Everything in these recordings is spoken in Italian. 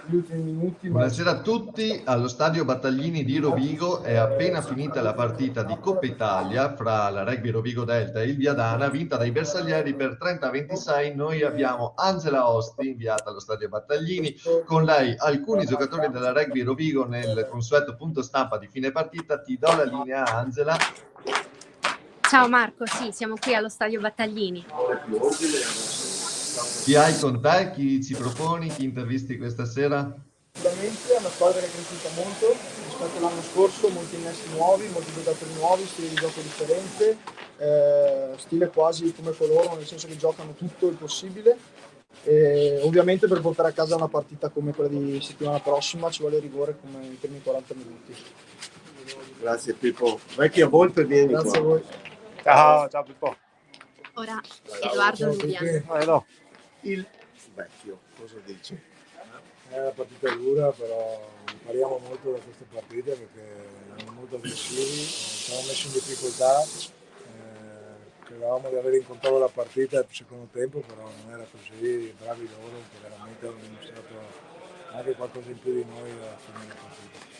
gli ultimi minuti. Buonasera a tutti, allo stadio Battaglini di Rovigo è appena finita la partita di Coppa Italia fra la Rugby Rovigo Delta e il Viadana, vinta dai bersaglieri per 30-26. Noi abbiamo Angela Osti, inviata allo stadio Battaglini, con lei alcuni giocatori della Rugby Rovigo nel consueto punto stampa di fine partita. Ti do la linea, Angela. Ciao Marco, sì, siamo qui allo stadio Battaglini. Chi hai con te? Chi ci proponi? Chi intervisti questa sera? Sicuramente è una squadra che è cresciuta molto rispetto all'anno scorso, molti innesti nuovi, molti giocatori nuovi, stile di gioco differente, stile quasi come coloro, nel senso che giocano tutto il possibile. E ovviamente per portare a casa una partita come quella di settimana prossima ci vuole rigore come i primi 40 minuti. Grazie Pippo. Vecchia Volpe, vieni Grazie qua. a voi. Ciao Pippo. Ora Edoardo Lubiano. Il vecchio, cosa dici? È una partita dura, però impariamo molto da queste partite perché erano molto aggressivi, ci hanno messo in difficoltà, credevamo di aver incontrato la partita al secondo tempo, però non era così, bravi loro che veramente hanno dimostrato anche qualcosa in più di noi alla fine della partita.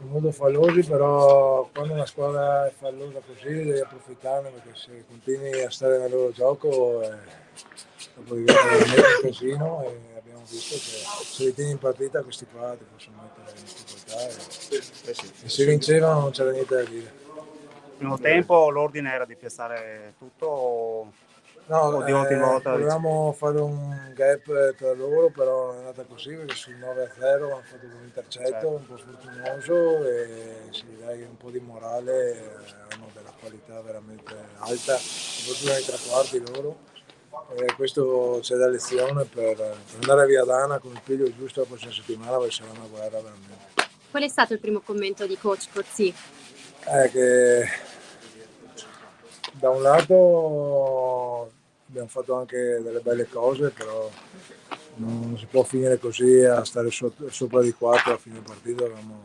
Molto fallosi, però quando una squadra è fallosa così devi approfittarne, perché se continui a stare nel loro gioco dopo diventa veramente un casino, e abbiamo visto che se li tieni in partita questi qua ti possono mettere in difficoltà e se vincevano non c'era niente da dire. Primo tempo l'ordine era di piazzare tutto o di ultima volta? Volevamo fare un gap tra loro, però non è andata così perché sul 9-0 hanno fatto un intercetto un po' sfortunoso e sì, dai, un po' di morale, hanno della qualità veramente alta, soprattutto nei tre quarti loro. Questo c'è da lezione per andare a Viadana con il piglio giusto la prossima settimana, perché sarà una guerra veramente. Qual è stato il primo commento di coach Pozzi? Che da un lato abbiamo fatto anche delle belle cose, però non si può finire così a stare sopra di 4 a fine partita, dobbiamo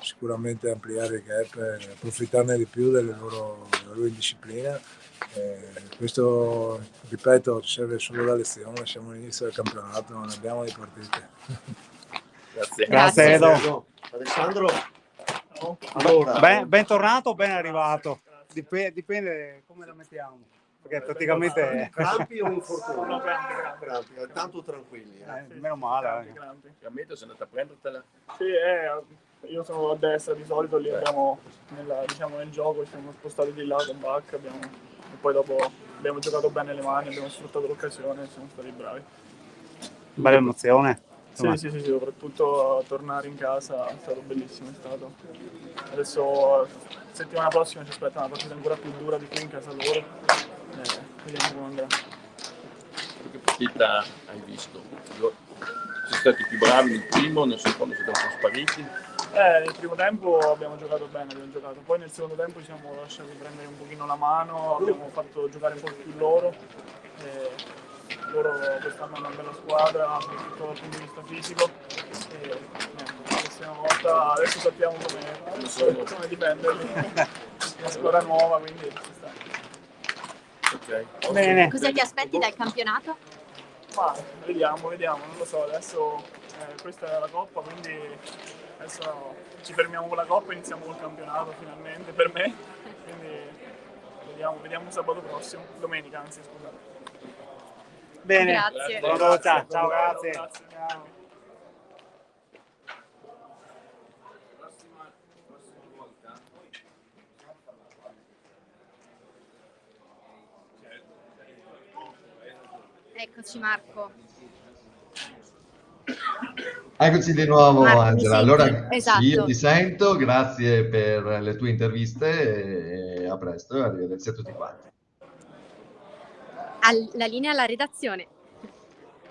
sicuramente ampliare il gap e approfittarne di più della loro indisciplina. Questo, ripeto, serve solo da lezione, siamo all'inizio del campionato, non abbiamo di partite. Grazie Edo. Alessandro, allora, bentornato o ben arrivato? Dipende come la mettiamo, perché praticamente crampi o infortuni? No, crampi, tanto tranquilli. Meno male. Ammetto, sei andata a prendertela? Sì, io sono a destra di solito, lì abbiamo nel gioco, ci siamo spostati di là con Bach, e poi dopo abbiamo giocato bene le mani, abbiamo sfruttato l'occasione e siamo stati bravi. Bella emozione. Sì, soprattutto tornare in casa è stato bellissimo, è stato. Adesso settimana prossima ci aspetta una partita ancora più dura di qui in casa loro, vediamo come andrà. Che partita hai visto? Siete stati più bravi nel primo, nel secondo siete un po' spariti? Nel primo tempo abbiamo giocato bene, poi nel secondo tempo ci siamo lasciati prendere un pochino la mano, abbiamo fatto giocare un po' più loro. Loro quest'anno hanno una bella squadra, soprattutto dal punto di vista fisico. La prossima volta adesso sappiamo come difenderli. Una squadra nuova, quindi ci sta. Ok. Bene. Cosa ti aspetti dal campionato? Ma vediamo, non lo so, adesso questa è la Coppa, quindi adesso ci fermiamo con la Coppa e iniziamo col campionato finalmente per me, quindi vediamo sabato prossimo, domenica anzi, scusate. Bene, Grazie. buona ciao, grazie. Ciao. Eccoci Marco. Eccoci di nuovo, Marco, mi Angela. senti? Allora, Esatto. sì, io ti sento, grazie per le tue interviste e a presto, arrivederci a tutti quanti. La linea alla redazione.